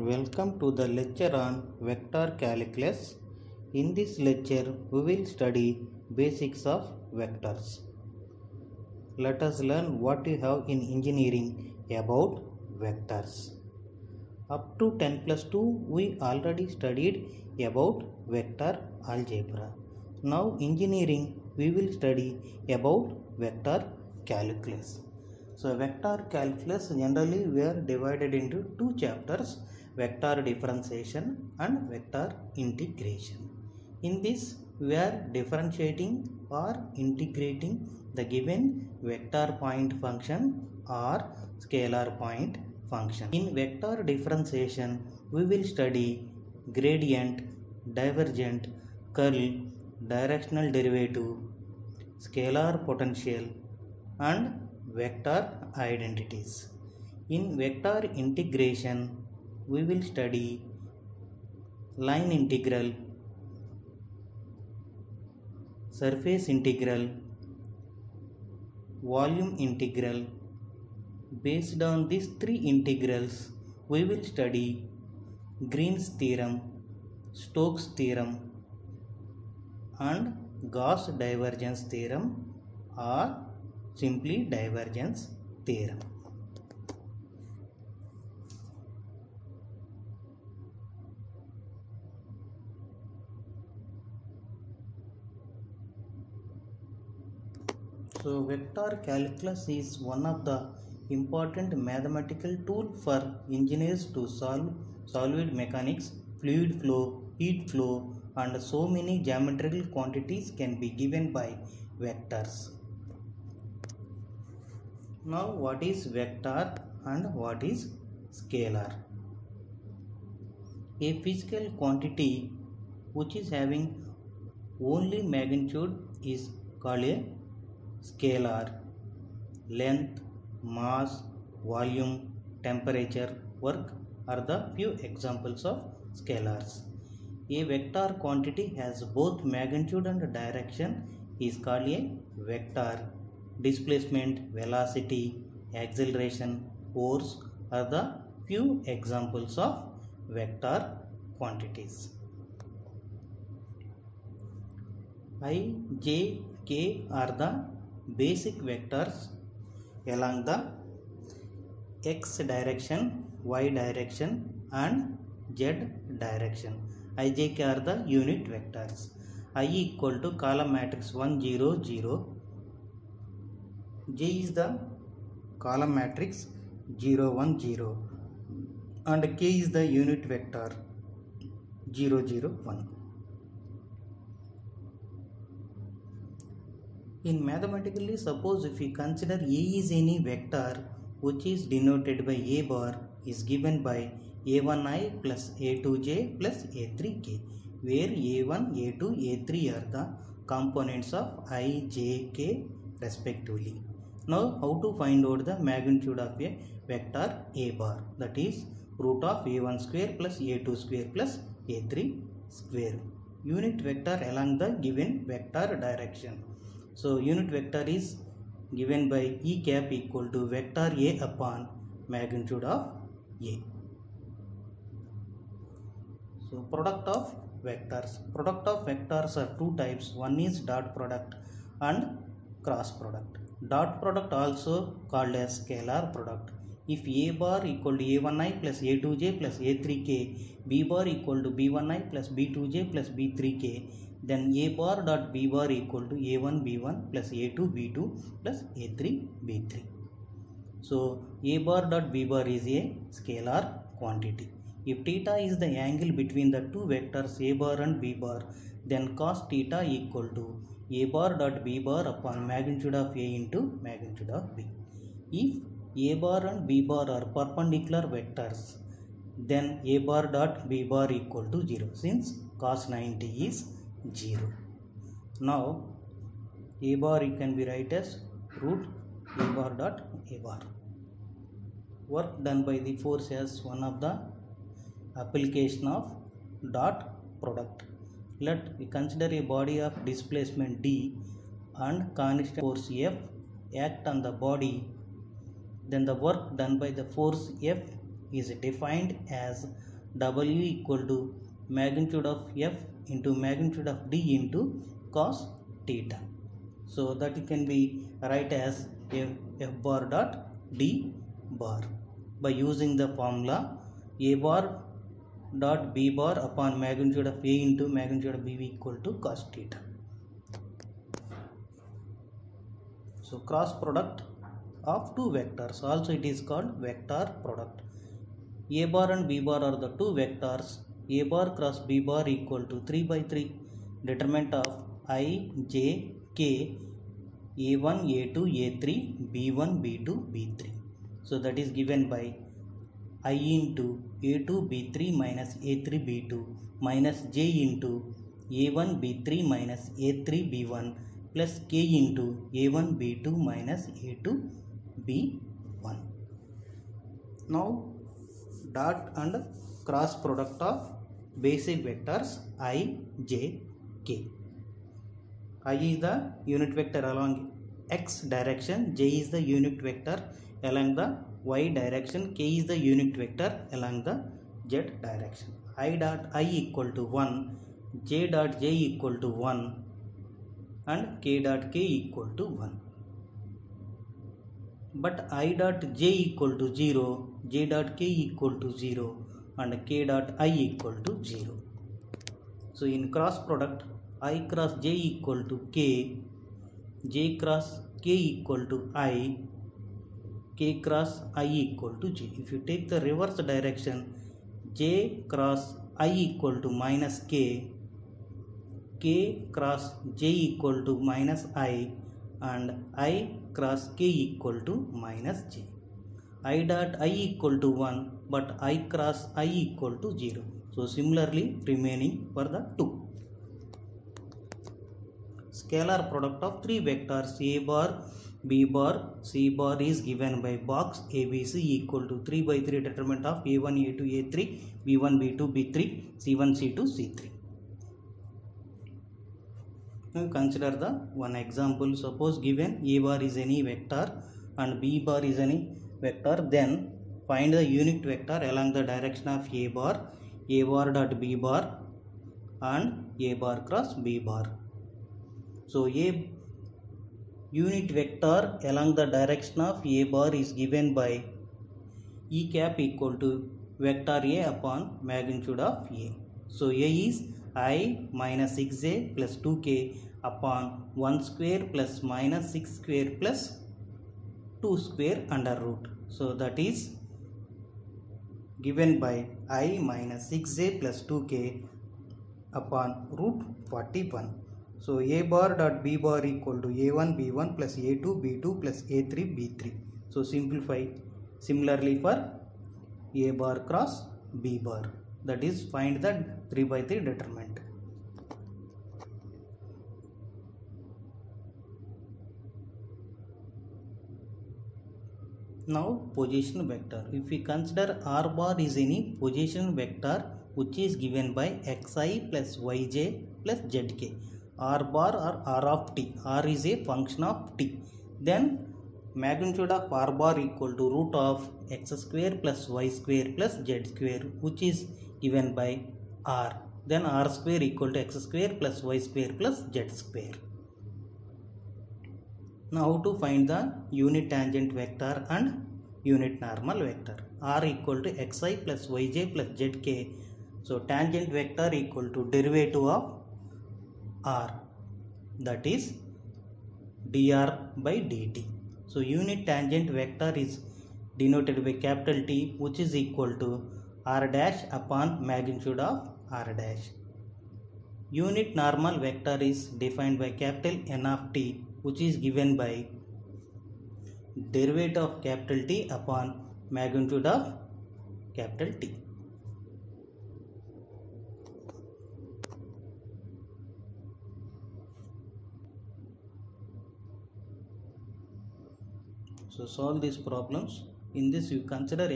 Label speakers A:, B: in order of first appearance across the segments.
A: Welcome to the lecture on vector calculus. In this lecture, we will study basics of vectors. Let us learn what you have in engineering about vectors. Up to 10 plus 2, we already studied about vector algebra. Now, engineering, we will study about vector calculus. So, vector calculus generally we are divided into two chapters, vector differentiation and vector integration. In this, we are differentiating or integrating the given vector point function or scalar point function. In vector differentiation, we will study gradient, divergent, curl, directional derivative, scalar potential and vector identities. In vector integration, we will study line integral, surface integral, volume integral. Based on these three integrals, we will study Green's theorem, Stokes theorem and Gauss divergence theorem or simply divergence theorem. So, vector calculus is one of the important mathematical tool for engineers to solve solid mechanics, fluid flow, heat flow, and so many geometrical quantities can be given by vectors. Now, what is vector and what is scalar? A physical quantity which is having only magnitude is called a scalar. Length, mass, volume, temperature, work are the few examples of scalars. A vector quantity has both magnitude and direction is called a vector. Displacement, velocity, acceleration, force are the few examples of vector quantities. I, J, K are the basic vectors along the x direction, y direction and z direction. I, J, K are the unit vectors. I equal to column matrix 1, 0, 0. J is the column matrix 0, 1, 0 and K is the unit vector 0, 0, 1. In mathematically, suppose if we consider A is any vector which is denoted by A bar is given by A1i plus A2j plus A3k, where A1, A2, A3 are the components of I, J, K respectively. Now, how to find out the magnitude of a vector A bar? That is root of A1 square plus A2 square plus A3 square. Unit vector along the given vector direction. So, unit vector is given by E cap equal to vector A upon magnitude of A. So, product of vectors. Product of vectors are two types. One is dot product and cross product. Dot product also called as scalar product. If A bar equal to A1i plus A2j plus A3k, B bar equal to B1i plus B2j plus B3k, then A bar dot B bar equal to A1 B1 plus A2 B2 plus A3 B3. So, A bar dot B bar is a scalar quantity. If theta is the angle between the two vectors A bar and B bar, then cos theta equal to A bar dot B bar upon magnitude of A into magnitude of B. If A bar and B bar are perpendicular vectors, then A bar dot B bar equal to 0 since cos 90 is 0. Now, A bar can be write as root A bar dot A bar. Work done by the force as one of the application of dot product. Let we consider a body of displacement D and constant force F act on the body, then the work done by the force F is defined as W equal to magnitude of F into magnitude of D into cos theta. So that can be write as F bar dot D bar by using the formula A bar dot B bar upon magnitude of A into magnitude of B equal to cos theta. So cross product of two vectors, also it is called vector product. A bar and B bar are the two vectors. A bar cross B bar equal to 3 by 3 determinant of I, J, K, A1, A2, A3, B1, B2, B3. So that is given by I into A2, B3 minus A3, B2 minus J into A1, B3 minus A3, B1 plus K into A1, B2 minus A2, B1. Now dot and cross product of basic vectors I, J, K. I is the unit vector along x direction, J is the unit vector along the y direction, K is the unit vector along the z direction. I dot I equal to 1, J dot J equal to 1 and K dot K equal to 1. But I dot J equal to 0, J dot K equal to 0 and K dot I equal to 0. So in cross product, I cross J equal to K, J cross K equal to I, K cross I equal to J. If you take the reverse direction, J cross I equal to minus K, K cross J equal to minus I and I cross K equal to minus J. I dot I equal to 1 but I cross I equal to 0. So similarly remaining for the 2. Scalar product of three vectors A bar, B bar, C bar is given by box ABC equal to 3 by 3 determinant of A1, A2, A3, B1, B2, B3, C1, C2, C3. Now consider the one example. Suppose given A bar is any vector and B bar is any vector, then find the unit vector along the direction of A bar dot B bar and A bar cross B bar. So A unit vector along the direction of A bar is given by E cap equal to vector A upon magnitude of A. So A is I minus 6j plus 2k upon 1 square plus minus 6 square plus 2 square under root. So that is given by I minus 6j plus 2k upon root 41. So A bar dot B bar equal to A1 B1 plus A2 B2 plus A3 B3. So simplify similarly for A bar cross B bar, that is find the 3 by 3 determinant. Now position vector. If we consider R bar is any position vector which is given by xi plus yj plus zk. R bar or R of t. R is a function of t. Then magnitude of R bar equal to root of x square plus y square plus z square, which is given by R. Then R square equal to x square plus y square plus z square. Now how to find the unit tangent vector and unit normal vector. R equal to xi plus yj plus zk. So tangent vector equal to derivative of R, that is dr by dt. So unit tangent vector is denoted by capital T, which is equal to R dash upon magnitude of R dash. Unit normal vector is defined by capital N of t, which is given by derivative of capital T upon magnitude of capital T. So solve these problems. In this you consider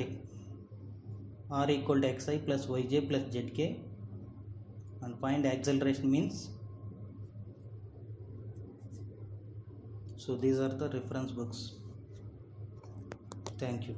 A: R equal to xi plus yj plus zk and find acceleration means. So these are the reference books. Thank you.